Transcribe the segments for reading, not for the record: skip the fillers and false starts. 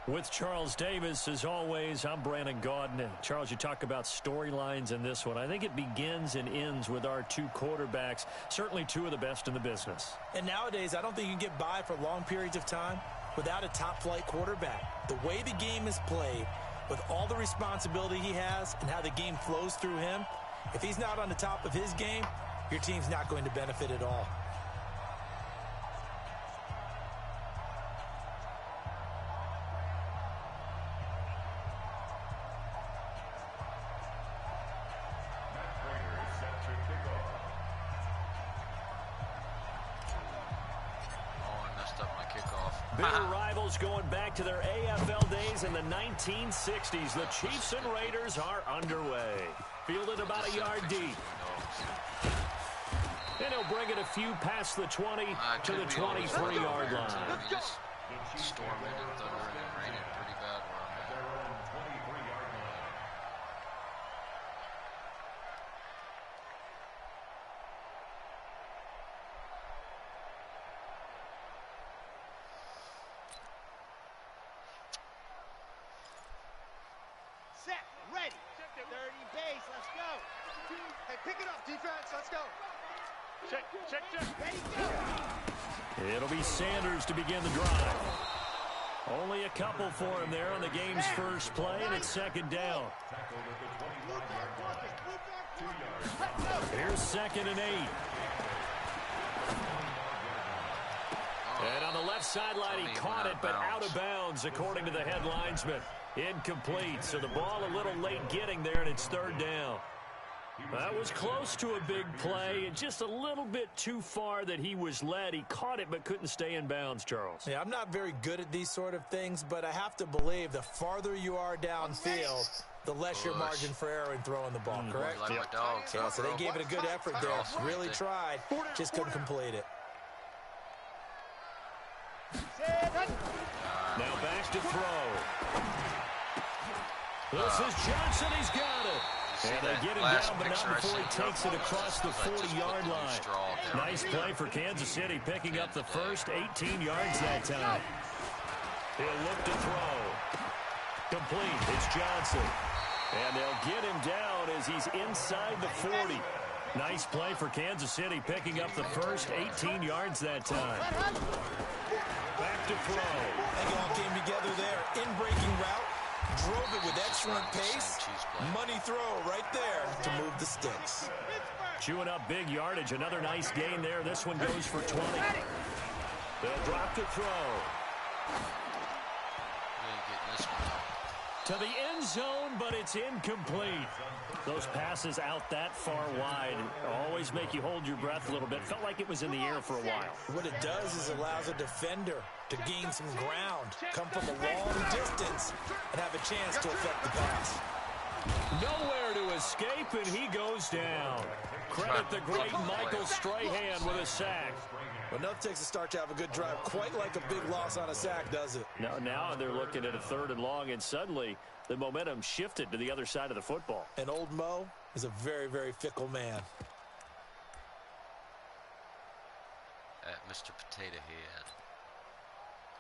With Charles Davis, as always, I'm Brandon Gaudin. And Charles, you talk about storylines in this one. I think it begins and ends with our two quarterbacks, certainly two of the best in the business. And nowadays, I don't think you can get by for long periods of time without a top-flight quarterback. The way the game is played, with all the responsibility he has and how the game flows through him, if he's not on the top of his game, your team's not going to benefit at all. Bitter rivals going back to their AFL days in the 1960s. The Chiefs and Raiders are underway. Fielded about a yard deep. And he'll bring it a few past the 20 to the 23-yard line. Storming and thundering and raining pretty bad where I'm at. Set, ready, 30 base, let's go. Hey, pick it up, defense, let's go. Check. Ready, go. It'll be Sanders to begin the drive. Only a couple for him there on the game's first play, and it's second down. Here's 2nd and 8. And on the left sideline, he caught it, but out of bounds, according to the head linesman. Incomplete, so the ball a little late getting there, and it's 3rd down. That was close to a big play, and just a little bit too far that he was led. He caught it, but couldn't stay in bounds, Charles. Yeah, I'm not very good at these sort of things, but I have to believe the farther you are downfield, the less your margin for error in throwing the ball, correct? Like my dogs. So they gave it a good effort there. Really tried, just couldn't complete it. Now back to throw. This is Johnson. He's got it. And they get him down, but not before he takes it across the 40-yard line. Nice play for Kansas City, picking up the first 18 yards that time. He'll look to throw. Complete. It's Johnson. And they'll get him down as he's inside the 40. Nice play for Kansas City, picking up the first 18 yards that time. Back to throw. They all came together there. In-breaking route. Drove it with excellent pace. Money throw right there to move the sticks. Chewing up big yardage. Another nice gain there. This one goes for 20. They'll drop to throw. To the end zone, but it's incomplete. Those passes out that far wide always make you hold your breath a little bit. Felt like it was in the air for a while. What it does is allows a defender to gain some ground, come from a long distance, and have a chance to affect the pass. Nowhere to escape, and he goes down. Credit the great Michael Strahan with a sack. Well, enough takes a start to have a good drive. Quite like a big loss on a sack, does it? Now they're looking at a 3rd and long, and suddenly the momentum shifted to the other side of the football. And old Mo is a very, very fickle man. At Mr. Potato Head.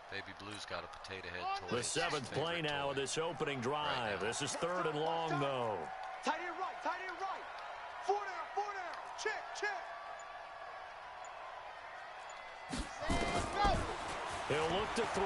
Baby Blue's got a potato head toy. The 7th play now of this opening drive. This is 3rd and long, though. Tight end right. 4 down. Check. He'll look to throw.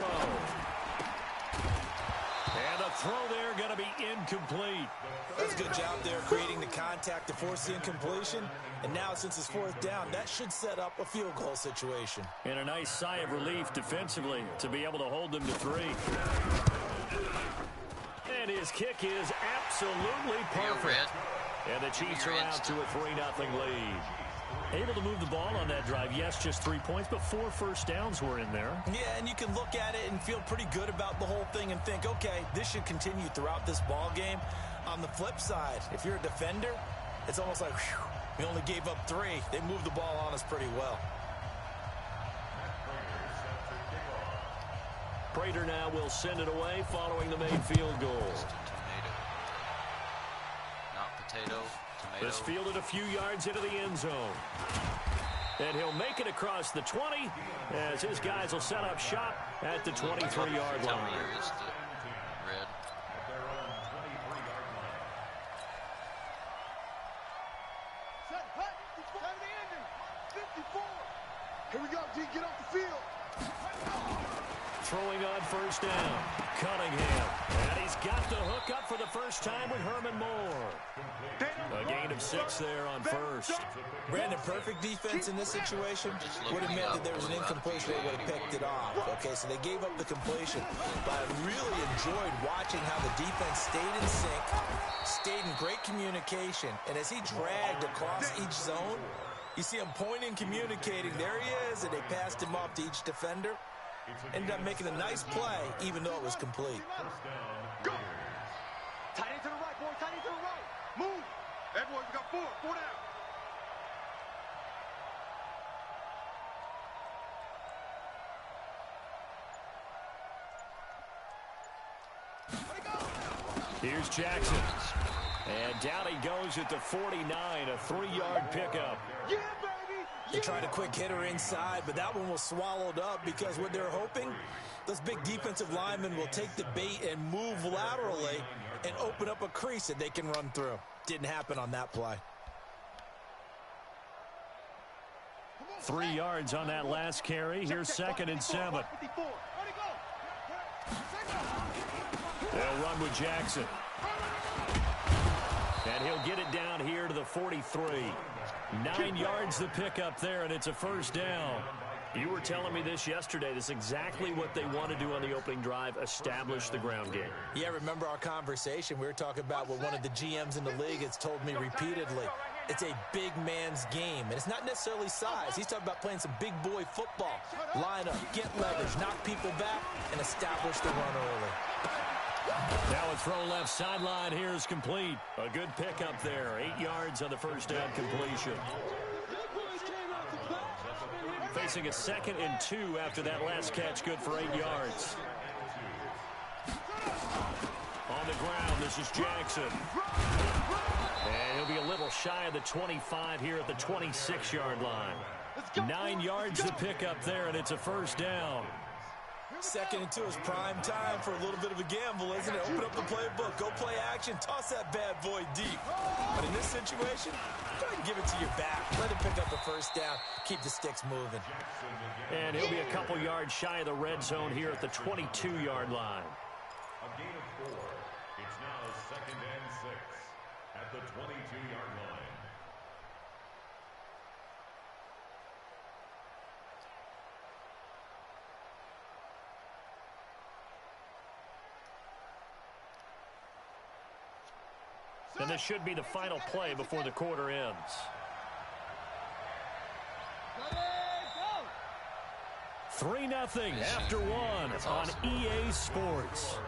And the throw there going to be incomplete. That's a good job there creating the contact to force the incompletion. And now since it's 4th down, that should set up a field goal situation. And a nice sigh of relief defensively to be able to hold them to 3. And his kick is absolutely perfect. And the Chiefs are out to a 3-0 lead. Able to move the ball on that drive. Yes, just 3 points, but 4 first downs were in there. Yeah, and you can look at it and feel pretty good about the whole thing and think, okay, this should continue throughout this ball game. On the flip side, if you're a defender, it's almost like, whew, we only gave up 3. They moved the ball on us pretty well. Prater now will send it away following the made field goal. Not potato. Tomato. This fielded a few yards into the end zone. And he'll make it across the 20 as his guys will set up shop at the 23-yard line. Here we go, D. Get off the field. Throwing on first down. Cunningham. And he's got the hook up for the first time with Herman Moore. A gain of 6 there on first. Brandon, perfect defense in this situation would have meant that there was an incompletion. They would have picked it off. Okay, so they gave up the completion. But I really enjoyed watching how the defense stayed in sync, stayed in great communication. And as he dragged across each zone, you see him pointing, communicating. There he is, and they passed him off to each defender. Ended up making a nice play, even though it was complete. Go! Tight end to the right, boy. Tight end to the right. Move. That boy, we got 4. 4 down. Here's Jackson. And down he goes at the 49, a 3-yard pickup. Yeah, baby! They tried a quick hitter inside, but that one was swallowed up because what they're hoping, those big defensive linemen will take the bait and move laterally and open up a crease that they can run through. Didn't happen on that play. 3 yards on that last carry. Here's 2nd and 7. They'll run with Jackson. And he'll get it down here to the 43. 9 yards the pickup there, and it's a first down. You were telling me this yesterday. This is exactly what they want to do on the opening drive, establish the ground game. Yeah, remember our conversation? We were talking about what one of the GMs in the league has told me repeatedly. It's a big man's game, and it's not necessarily size. He's talking about playing some big boy football. Line up, get leverage, knock people back, and establish the run early. Now a throw left sideline here is complete. A good pickup there. 8 yards on the first down completion. Facing a 2nd and 2 after that last catch, good for 8 yards. On the ground, this is Jackson. And he'll be a little shy of the 25 here at the 26-yard line. 9 yards to pick up there, and it's a first down. 2nd and 2 is prime time for a little bit of a gamble, isn't it? Open up the playbook, go play action, toss that bad boy deep. But in this situation, go ahead and give it to your back. Let him pick up the first down, keep the sticks moving. And he'll be a couple yards shy of the red zone here at the 22-yard line. A gain of 4. It's now 2nd and 6 at the 22-yard line. And this should be the final play before the quarter ends. 3-0 after 1 on EA Sports.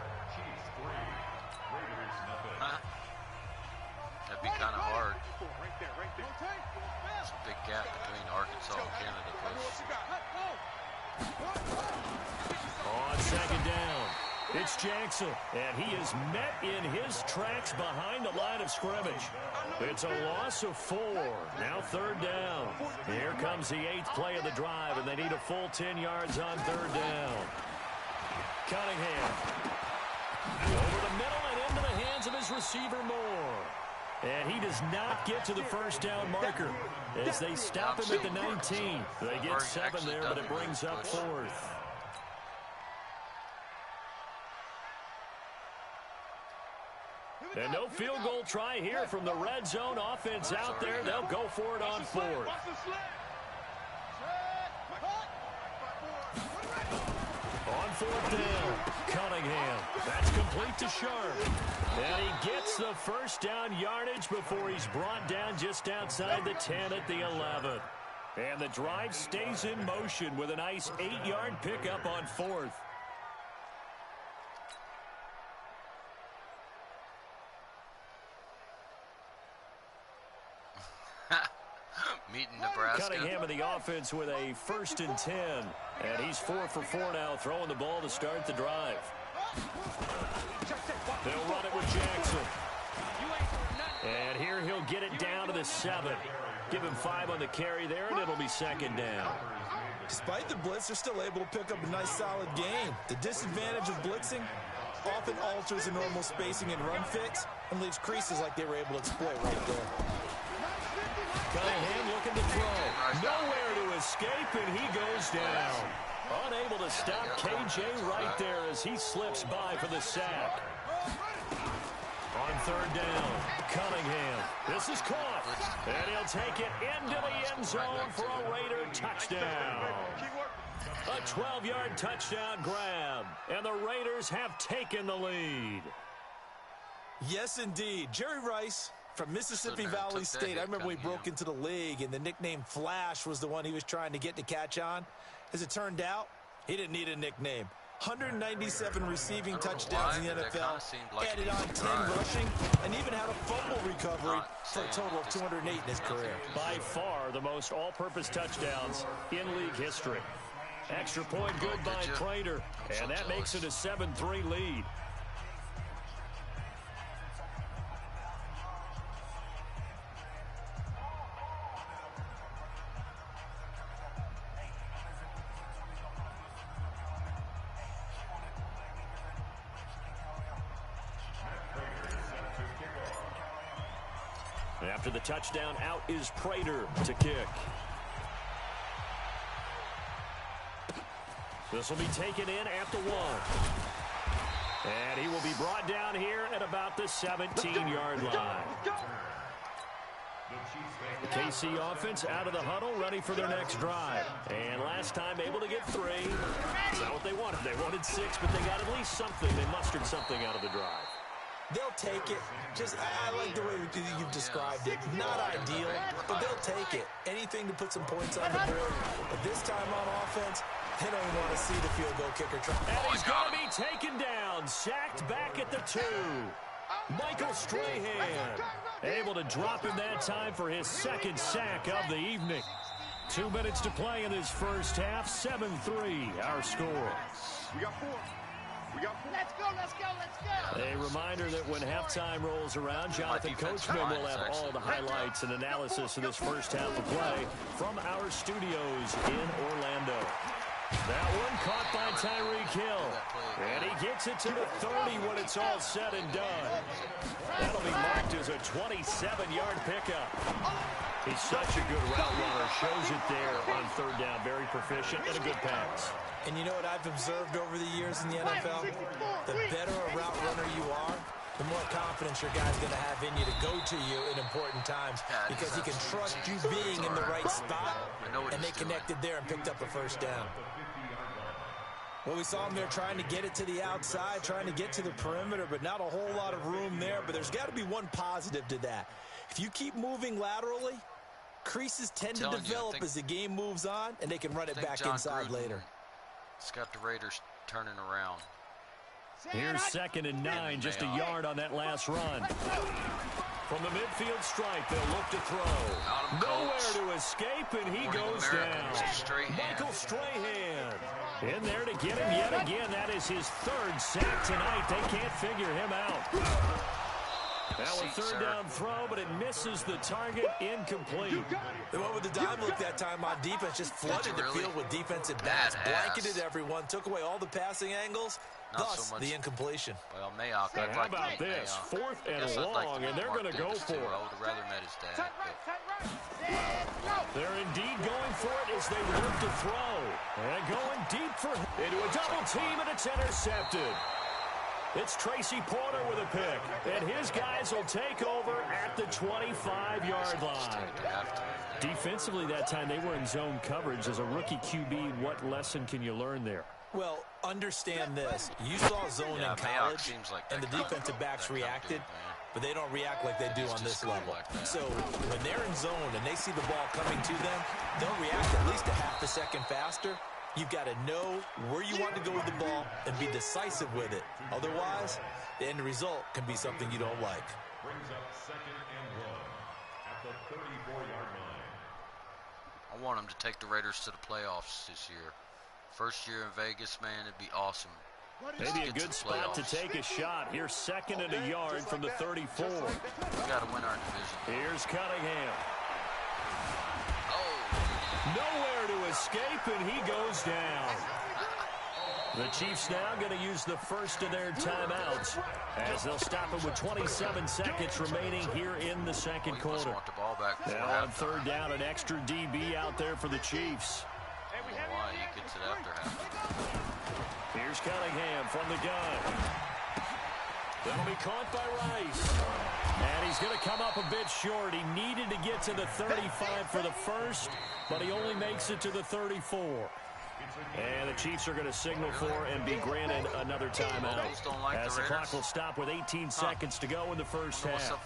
That'd be kind of hard. There's a big gap between Arkansas and Canada, Coach. On 2nd down, it's Jackson, and he is met in his tracks behind the line of scrimmage. It's a loss of 4. Now 3rd down. Here comes the 8th play of the drive, and they need a full 10 yards on 3rd down. Cunningham. Over the middle and into the hands of his receiver Moore. And he does not get to the first down marker as they stop him at the 19. They get 7 there, but it brings up 4th. And no field goal try here from the red zone offense out there. They'll go for it on 4th. On 4th down, Cunningham. That's complete to Sharp. And he gets the first down yardage before he's brought down just outside the 10 at the 11. And the drive stays in motion with a nice 8-yard pickup on 4th. Meeting Nebraska. Cunningham in the offense with a 1st and 10. And he's 4 for 4 now, throwing the ball to start the drive. They'll run it with Jackson. And here he'll get it down to the 7. Give him 5 on the carry there, and it'll be 2nd down. Despite the blitz, they're still able to pick up a nice solid gain. The disadvantage of blitzing often alters the normal spacing and run fits and leaves creases like they were able to exploit right there. escape, and he goes down. Unable to stop KJ right there as he slips by for the sack. On third down, Cunningham. This is caught. And he'll take it into the end zone for a Raider touchdown. A 12-yard touchdown grab. And the Raiders have taken the lead. Yes, indeed. Jerry Rice from Mississippi Valley State. I remember when he broke into the league, and the nickname Flash was the one he was trying to get to catch on. As it turned out, he didn't need a nickname. 197 receiving touchdowns in the NFL, added on 10 rushing, and even had a fumble recovery for a total of 208 in his career. By far the most all-purpose touchdowns in league history. Extra point good by Prater, and that makes it a 7-3 lead. After the touchdown, out is Prater to kick. This will be taken in at the 1. And he will be brought down here at about the 17-yard line. The KC offense out of the huddle, ready for their next drive. And last time able to get 3. That's not what they wanted. They wanted 6, but they got at least something. They mustered something out of the drive. They'll take it. I like the way you've described it. Not ideal, but they'll take it. Anything to put some points on the board. But this time on offense, they don't even want to see the field goal kicker try. And he's going to be taken down. Sacked back at the 2. Michael Strahan able to drop him that time for his second sack of the evening. 2 minutes to play in this first half. 7-3 our score. We got 4. Let's go, let's go, let's go. A reminder that when halftime rolls around, Jonathan Coachman will have all the highlights and analysis of this first half of play from our studios in Orlando. That one caught by Tyreek Hill. And he gets it to the 30 when it's all said and done. That'll be marked as a 27-yard pickup. He's such a good route runner. Shows it there on third down. Very proficient and a good pass. And you know what I've observed over the years in the NFL? The better a route runner you are, the more confidence your guy's going to have in you to go to you in important times because he can trust you being in the right spot, and they connected there and picked up a first down. Well, we saw him there trying to get it to the outside, trying to get to the perimeter, but not a whole lot of room there. But there's got to be one positive to that. If you keep moving laterally, creases tend to develop as the game moves on, and they can run it back inside later. It's got the Raiders turning around. Here's 2nd and 9, just a yard on that last run. From the midfield stripe, they'll look to throw. Nowhere to escape, and he goes down. Michael Strahan in there to get him yet again. That is his 3rd sack tonight. They can't figure him out. Now a third down throw, but it misses the target, incomplete. They went with the dime look that time on defense, just flooded the field with defensive backs, blanketed everyone, took away all the passing angles, thus the incompletion. Well, Mayock, and how about this? 4th and long, and they're going to go for it. I would have rather met his dad. They're indeed going for it as they look to throw. And going deep for into a double team, and it's intercepted. It's Tracy Porter with a pick, and his guys will take over at the 25-yard line. Defensively that time, they were in zone coverage. As a rookie QB, what lesson can you learn there? Well, understand this. You saw zone in college, and the defensive backs reacted, but they don't react like they do on this level. So when they're in zone and they see the ball coming to them, they'll react at least a half a second faster. You've got to know where you want to go with the ball and be decisive with it. Otherwise, the end result can be something you don't like. Brings up 2nd and 1 at the 34-yard line. I want them to take the Raiders to the playoffs this year. First year in Vegas, man, it'd be awesome. Maybe a good spot to take a shot. Here's 2nd and a yard from the 34. We got to win our division. Here's Cunningham. Nowhere to escape, and he goes down. The Chiefs now going to use the first of their timeouts as they'll stop it with 27 seconds remaining here in the second quarter. Want the ball back now on third down, an extra DB out there for the Chiefs. I don't know why he gets it after half. Here's Cunningham from the gun. That'll be caught by Rice. And he's going to come up a bit short. He needed to get to the 35 for the first, but he only makes it to the 34. And the Chiefs are going to signal for and be granted another timeout. As the clock will stop with 18 seconds to go in the first half.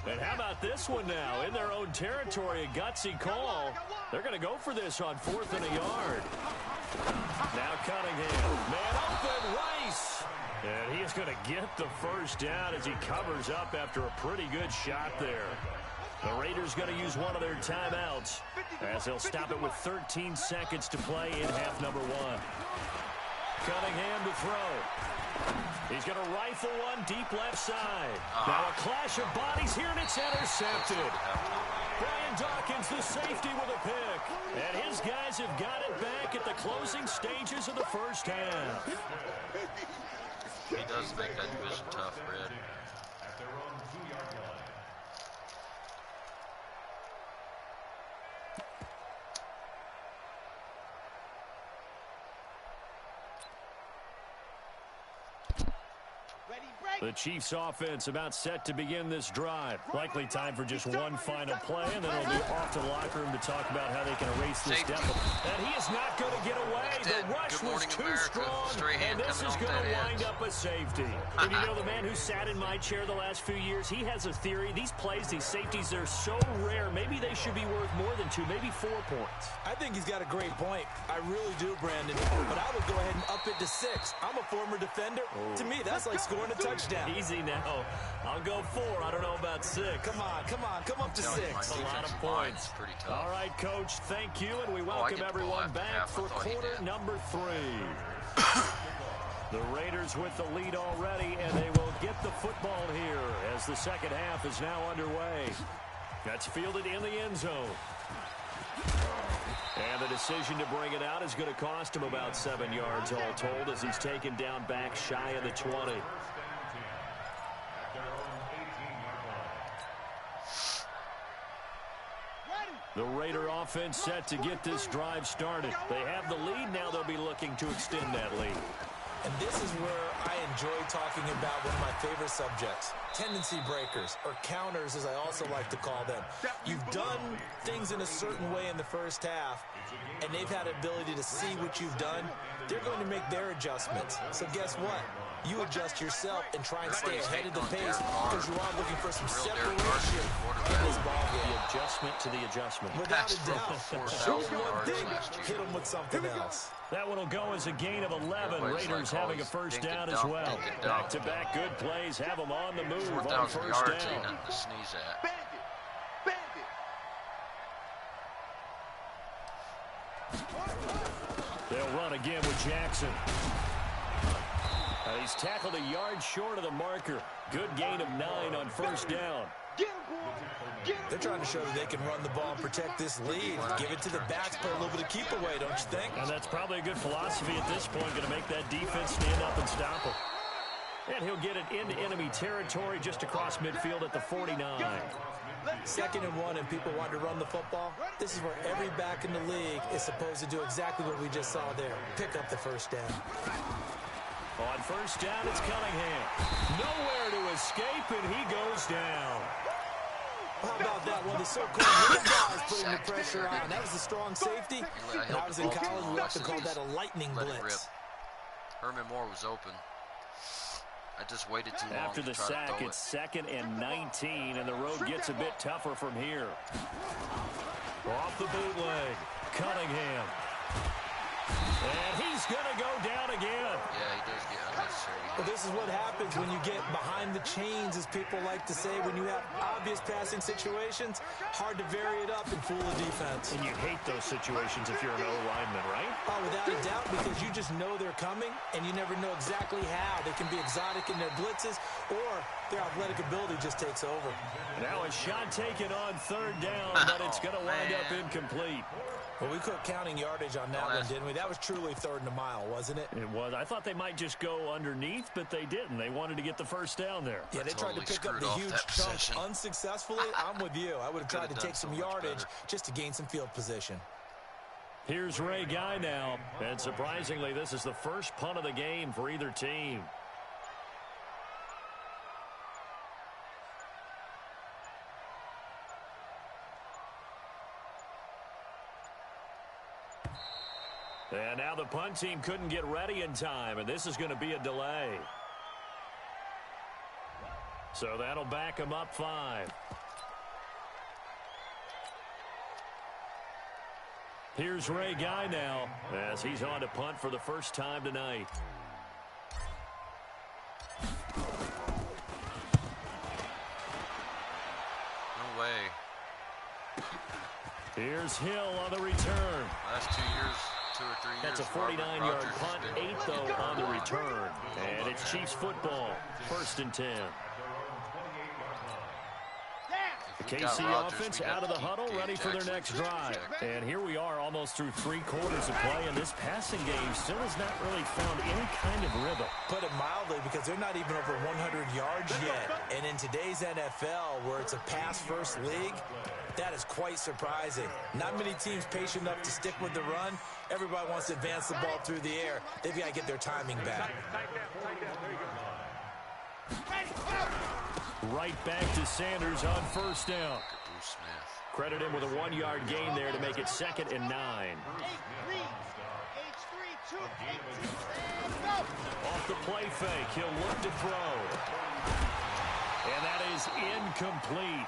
And how about this one now? In their own territory, a gutsy call. They're going to go for this on 4th and a yard. Now Cunningham. Man open, Rice. And he is going to get the first down as he covers up after a pretty good shot there. The Raiders going to use one of their timeouts as they'll stop it with 13 seconds to play in half number 1. Cunningham to throw. He's going to rifle one deep left side. Now a clash of bodies here, and it's intercepted. Brian Dawkins, the safety, with a pick. And his guys have got it back at the closing stages of the first half. He does make that division tough, Red. At their own 2-yard line. The Chiefs offense about set to begin this drive. Likely time for just one final play, and then it'll be off to the locker room to talk about how they can erase this deficit. And he is not going to get away. The rush was too strong, and this is going to wind up a safety. And you know, the man who sat in my chair the last few years, he has a theory. These plays, these safeties, they're so rare. Maybe they should be worth more than 2, maybe 4 points. I think he's got a great point. I really do, Brandon. But I would go ahead and up it to 6. I'm a former defender. To me, that's like scoring a touchdown. Easy now. I'll go 4. I don't know about 6. Come on. Come up to 6. A lot of points. Pretty tough. All right, Coach, thank you, and we welcome everyone back for quarter number 3. The Raiders with the lead already, and they will get the football here as the second half is now underway. That's fielded in the end zone. And the decision to bring it out is going to cost him about 7 yards all told as he's taken down back shy of the 20. The Raider offense set to get this drive started. They have the lead. Now they'll be looking to extend that lead. And this is where I enjoy talking about one of my favorite subjects, tendency breakers, or counters as I also like to call them. You've done things in a certain way in the first half, and they've had the ability to see what you've done. They're going to make their adjustments. So guess what? You adjust yourself and try and stay ahead of the pace because you are looking for some separation in this ball game. The adjustment to the adjustment. Without a doubt. Choose one thing, hit them with something else. That one will go as a gain of 11. Raiders having a first down as well. Back-to-back good plays have them on the move on first down. To sneeze at. They'll run again with Jackson. He's tackled a yard short of the marker. Good gain of 9 on first down. They're trying to show that they can run the ball and protect this lead. Give it to the backs, play a little bit of keep away, don't you think? And that's probably a good philosophy at this point, going to make that defense stand up and stop him. And he'll get it into enemy territory just across midfield at the 49. 2nd and 1, and people want to run the football. This is where every back in the league is supposed to do exactly what we just saw there. Pick up the first down. On first down, it's Cunningham. Nowhere to escape, and he goes down. How about that one? The so-called little guys putting the pressure on. That was a strong safety. When I was in college, we often called that a lightning blitz. Herman Moore was open. I just waited too long. After the sack, it's 2nd and 19, and the road gets a bit tougher from here. Off the bootleg, Cunningham. And he's going to go down again. Yeah, he does get closer. Well, this is what happens when you get behind the chains, as people like to say. When you have obvious passing situations, hard to vary it up and fool the defense. And you hate those situations if you're an O-lineman, right? Oh, without a doubt, because you just know they're coming, and you never know exactly how. They can be exotic in their blitzes, or their athletic ability just takes over. Now a shot taken on third down, but it's going to wind up incomplete. Well, we quit counting yardage on that one, didn't we? That was truly third and a mile, wasn't it? It was. I thought they might just go underneath, but they didn't. They wanted to get the first down there. Yeah, they tried to pick up the huge chunk unsuccessfully. I'm with you. I would have tried to take some yardage just to gain some field position. Here's Ray Guy now. And surprisingly, this is the first punt of the game for either team. And now the punt team couldn't get ready in time, and this is going to be a delay. So that'll back them up 5. Here's Ray Guy now as he's on to punt for the first time tonight. No way. Here's Hill on the return. Last 2 years. 2 or 3 years. That's a 49-yard punt, 8 though on the return. And it's Chiefs football, 1st and 10. The KC offense out of the huddle, ready for their next drive. And here we are almost through 3 quarters of play, and this passing game still has not really found any kind of rhythm. Put it mildly, because they're not even over 100 yards yet. And in today's NFL, where it's a pass-first league, that is quite surprising. Not many teams patient enough to stick with the run. Everybody wants to advance the ball through the air. They've got to get their timing back. Right back to Sanders on first down. Credit him with a 1-yard gain there to make it 2nd and 9. Off the play fake, he'll look to throw. And that is incomplete.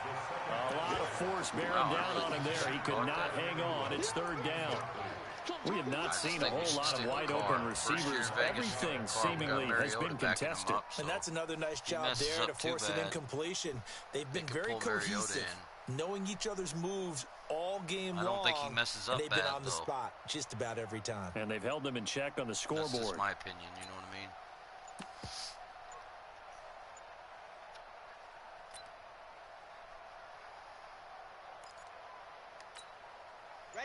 A lot of force bearing down on him there. He could not hang on. It's 3rd down. We have not seen a whole lot of wide-open receivers. Everything seemingly has been contested. And that's another nice job there to force an incompletion. They've been very cohesive, knowing each other's moves all game long. I don't think he messes up and they've been on the spot just about every time. And they've held them in check on the scoreboard. That's just my opinion, you know what I mean?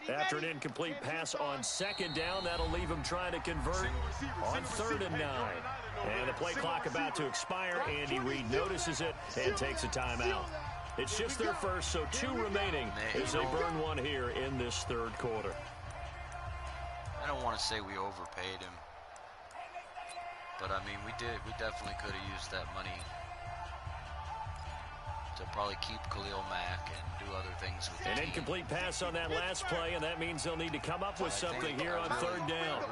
After an incomplete pass on 2nd down, that'll leave him trying to convert on 3rd and 9. And the play clock about to expire. Andy Reid notices it and takes a timeout. It's just their first, so 2 remaining as they burn one here in this 3rd quarter. I don't want to say we overpaid him, but I mean we definitely could have used that money to probably keep Khalil Mack and do other things with An incomplete pass on that last play, and that means they'll need to come up with something here on 3rd down.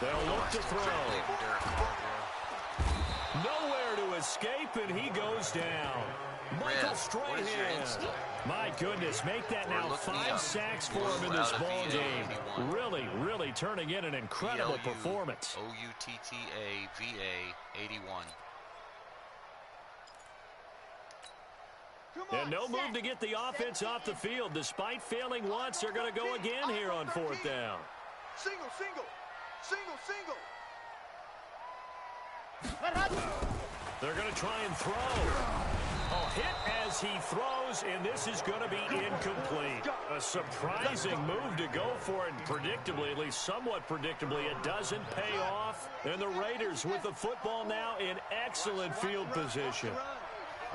They'll look to throw. Nowhere to escape, and he goes down. Michael Strahan. My goodness, make that now 5 sacks for him in this ball game. Really, really turning in an incredible performance. OUTTAVA81. And no move to get the offense off the field. Despite failing once, they're going to go again here on 4th down. Single, single, single, single. They're going to try and throw. A hit as he throws, and this is going to be incomplete. A surprising move to go for it, and predictably, at least somewhat predictably, it doesn't pay off. And the Raiders with the football now in excellent field position.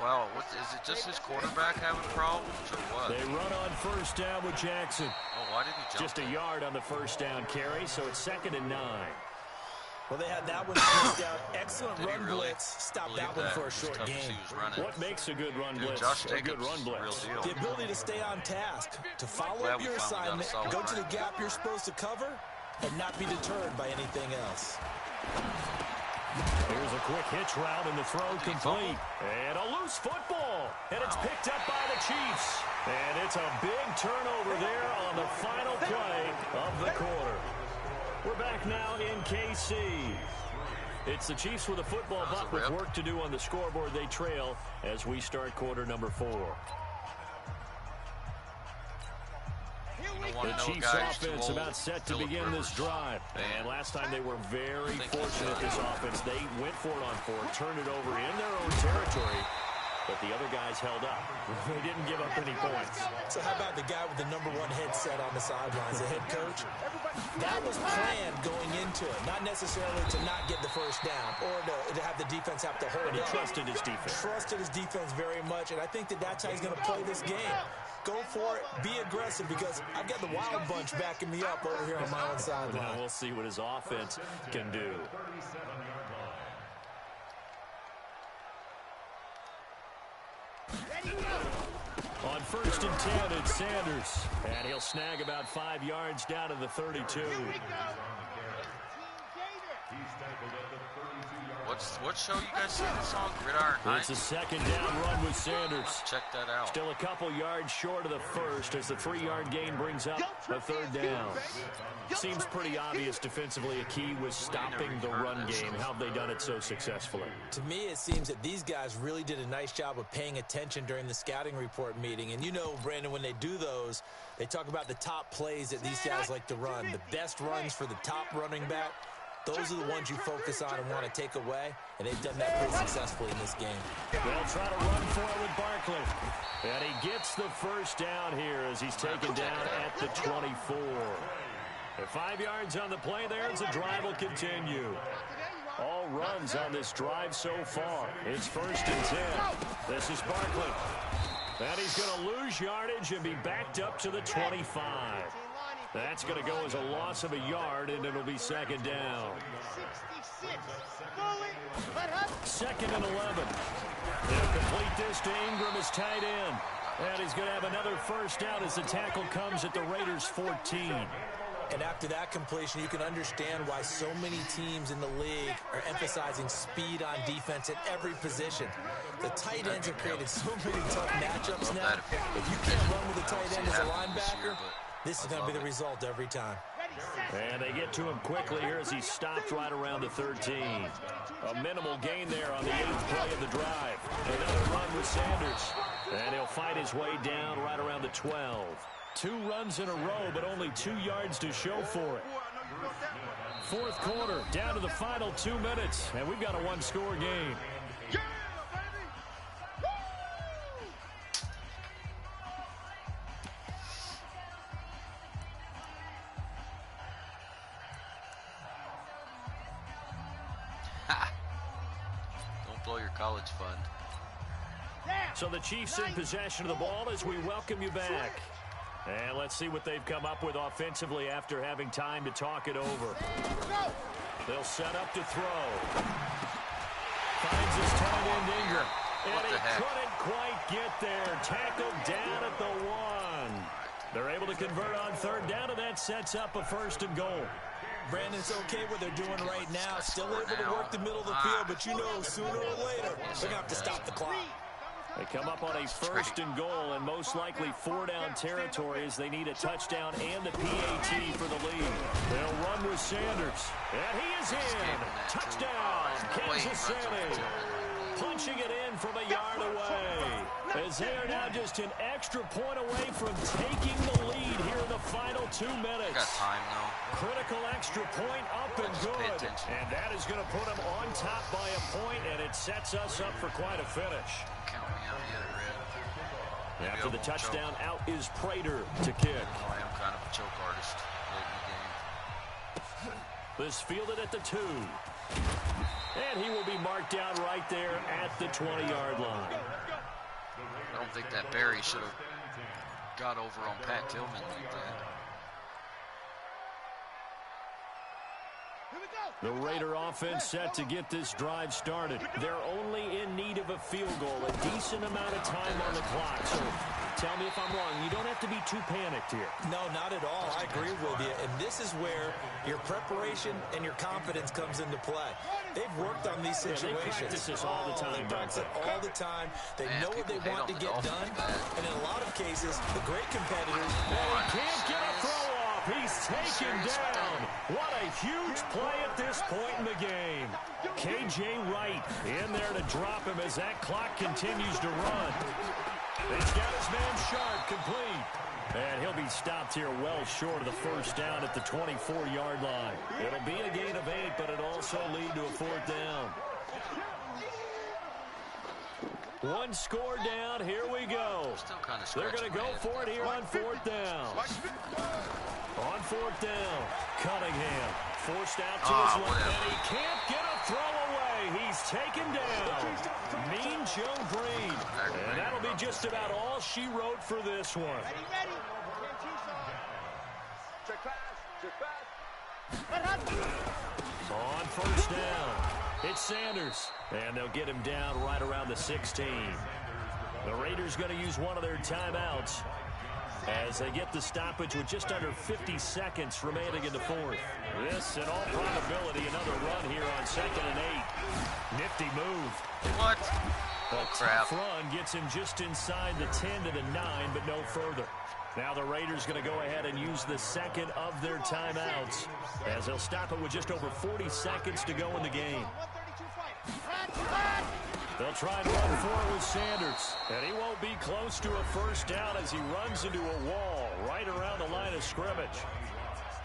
Wow, is it just his quarterback having problems or what? They run on 1st down with Jackson. Oh, why did he jump? Just a yard on the 1st down carry, so it's 2nd and 9. Well, they had that one pushed out. Excellent run blitz. Stop that one for a short game. What makes a good run blitz? A good run blitz. The ability to stay on task, to follow up your assignment, go to the gap you're supposed to cover, and not be deterred by anything else. Here's a quick hitch route, and the throw complete. And a loose football. And it's picked up by the Chiefs. And it's a big turnover there on the final play of the quarter. We're back now in KC. It's the Chiefs with a football, but with work to do on the scoreboard. They trail as we start quarter number 4. The Chiefs offense about set to begin this drive. And last time they were very fortunate, this offense. They went for it on 4, turned it over in their own territory, but the other guys held up. They didn't give up any points. So how about the guy with the #1 headset on the sidelines, the head coach? That was planned going into it, not necessarily to not get the first down or to have the defense have to hold it. But he trusted his defense. Trusted his defense very much, and I think that's how he's going to play this game. Go for it, be aggressive, because I've got the wild bunch backing me up over here on my own sideline. Now we'll see what his offense can do. On 1st and 10, it's Sanders. And he'll snag about 5 yards down to the 32. What show you guys see this on? Gridiron Heights? It's a 2nd down run with Sanders. Check that out. Still a couple yards short of the first as the 3-yard gain brings up a 3rd down. Seems pretty obvious defensively. A key was stopping the run game. How have they done it so successfully? To me, it seems that these guys really did a nice job of paying attention during the scouting report meeting. And you know, Brandon, when they do those, they talk about the top plays that these guys like to run. The best runs for the top running back. Those are the ones you focus on and want to take away, and they've done that pretty successfully in this game. They'll try to run for it with Barkley. And he gets the first down here as he's taken down at the 24. At 5 yards on the play there, as the drive will continue. All runs on this drive so far. It's 1st and 10. This is Barkley. And he's going to lose yardage and be backed up to the 25. That's going to go as a loss of a yard, and it'll be 2nd down. 2nd and 11. They'll complete this to Ingram as tight end. And he's going to have another first down as the tackle comes at the Raiders' 14. And after that completion, you can understand why so many teams in the league are emphasizing speed on defense at every position. The tight ends have created so many tough matchups now. If you can't run with a tight end as a linebacker, this is going to be the result every time. And they get to him quickly here as he's stopped right around the 13. A minimal gain there on the 8th play of the drive. Another run with Sanders. And he'll fight his way down right around the 12. 2 runs in a row, but only 2 yards to show for it. 4th quarter, down to the final 2 minutes, and we've got a 1-score game. Don't blow your college fund. So the Chiefs in possession of the ball as we welcome you back. And let's see what they've come up with offensively after having time to talk it over. They'll set up to throw. Finds his tight end Ingram. And he couldn't quite get there. Tackled down at the 1. They're able to convert on 3rd down, and that sets up a 1st and goal. Brandon, it's okay what they're doing right now. Still able to work the middle of the field, but you know sooner or later they're going to have to stop the clock. They come up on a 1st and goal, and most likely 4-down territory as they need a touchdown and a PAT for the lead. They'll run with Sanders, and he is in. Touchdown, Kansas City. Punching it in from a yard away, as they are now just an extra point away from taking the lead here in the final 2 minutes. Got time, though. Critical extra point up and good. And that is going to put them on top by a point, and it sets us up for quite a finish. Count me out yet, Red. After the touchdown, out is Prater to kick. I am kind of a choke artist late in the game. This fielded at the 2. And he will be marked down right there at the 20-yard line. I don't think that Barry should have got over on Pat Tillman like that. The Raider offense set to get this drive started. They're only in need of a field goal, a decent amount of time on the clock. So tell me if I'm wrong. You don't have to be too panicked here. No, not at all. I agree with you. And this is where your preparation and your confidence comes into play. They've worked on these situations. They practice this all the time. They practice it all the time. They know what they want to get done. And in a lot of cases, the great competitors can't get a throw off. He's taken down. What a huge play at this point in the game. K.J. Wright in there to drop him as that clock continues to run. He's got his man Sharp complete. And he'll be stopped here well short of the first down at the 24-yard line. It'll be a gain of 8, but it'll also lead to a 4th down. One score down. Here we go. They're going to go for it here on 4th down. On 4th down, Cunningham forced out to his left, and he can't get a throw away. He's taken down. Mean Joe Green. And that'll be just about all she wrote for this one. Ready. Check pass. On 1st down, it's Sanders. And they'll get him down right around the 16. The Raiders going to use one of their timeouts as they get the stoppage with just under 50 seconds remaining in the 4th. This, in all probability, another run here on 2nd and 8. Nifty move. What? Oh, crap. Run gets him just inside the 10 to the 9, but no further. Now the Raiders going to go ahead and use the second of their timeouts as they'll stop it with just over 40 seconds to go in the game. They'll try and run for it with Sanders, and he won't be close to a first down as he runs into a wall right around the line of scrimmage.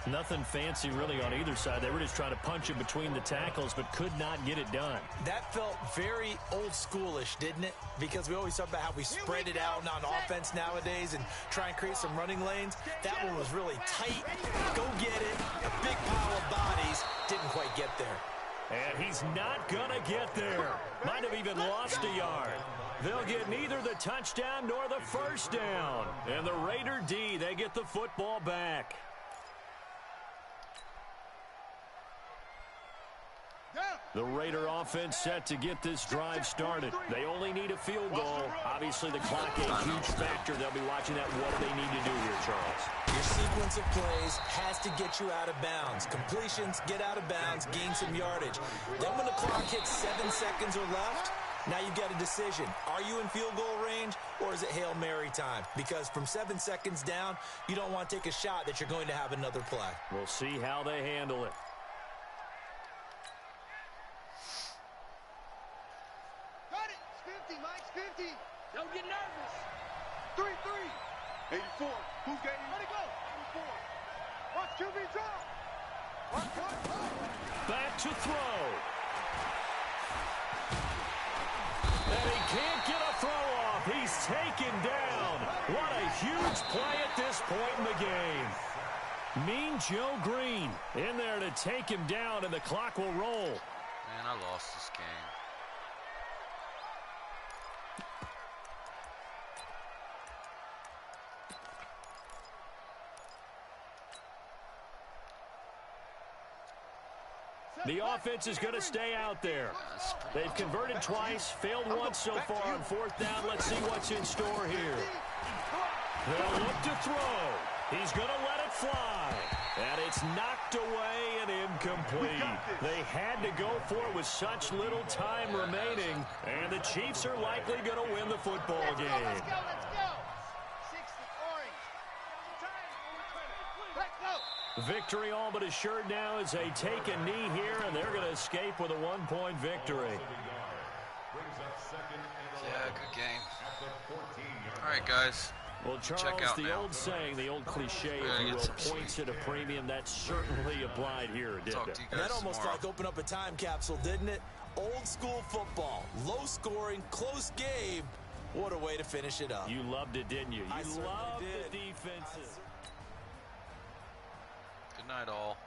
Nothing fancy really on either side. They were just trying to punch it between the tackles, but could not get it done. That felt very old schoolish, didn't it? Because we always talk about how we spread it out on offense nowadays and try and create some running lanes. That one was really tight. Go get it. A big pile of bodies. Didn't quite get there. And he's not going to get there. Might have even lost a yard. They'll get neither the touchdown nor the first down. And the Raider D, they get the football back. The Raider offense set to get this drive started. They only need a field goal. Obviously, the clock a huge factor. They'll be watching that. What do they need to do here, Charles? Your sequence of plays has to get you out of bounds. Completions, get out of bounds, gain some yardage. Then when the clock hits 7 seconds or left, now you've got a decision. Are you in field goal range, or is it Hail Mary time? Because from 7 seconds down, you don't want to take a shot that you're going to have another play. We'll see how they handle it. Don't get nervous. 3-3. 84. Who's getting? Let it go. 84. Watch QB drop. Back to throw. And he can't get a throw off. He's taken down. What a huge play at this point in the game. Mean Joe Green in there to take him down, and the clock will roll. Man, I lost this game. The offense is going to stay out there. They've converted twice, failed once so far on 4th down. Let's see what's in store here. They'll look to throw. He's going to let it fly. And it's knocked away and incomplete. They had to go for it with such little time remaining. And the Chiefs are likely going to win the football game. Let's go. 60 orange. Let's go. Victory all but assured now as they take a knee here, and they're going to escape with a 1-point victory. Yeah, good game. All right, guys. Well, Charles, the old saying, the old cliche, if you will, points at a premium, that certainly applied here, didn't it? And that almost like opened up a time capsule, didn't it? Old school football, low scoring, close game. What a way to finish it up. You loved it, didn't you? I You certainly loved did. the defensive. Good night, all.